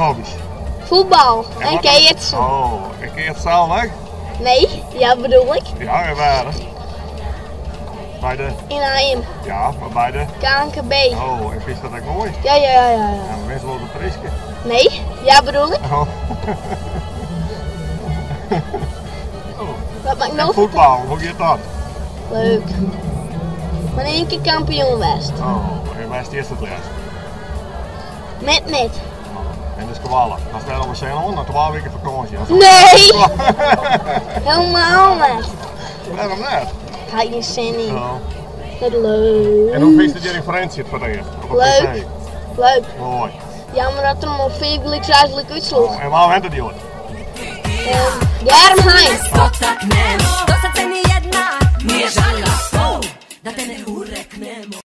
hobby's? Voetbal en keertsen. Oh, en keertsen al, hè? Nee, ja bedoel ik. Ja, en waar? Bij de... In Aien. Ja, maar bij de... KNKB. Oh, en vind je dat ook mooi? Ja. Ja, mensen willen de Priske. Nee, ja bedoel ik. Oh. Wat maakt En nog? voetbal, hoe gaat dat? Leuk. Maar één keer kampioen West. Oh, en wij is het eerste les. Met. En dat is kwallen. Als wij dan zijn na 12 weken vakantie. Nee! Helemaal niet. Waarom niet? Ga je zin in. Oh. Wat leuk. En hoe vind je dat je in Frans zit voor eerst? Op een Leuk. PC? Leuk. Mooi. Jammer dat er maar veel gelijkshuiselijk uitsloeg. En waarom heeft het die ooit? Germ Hein. Dosta se ni jedna nije žalila, da te ne ureknemo.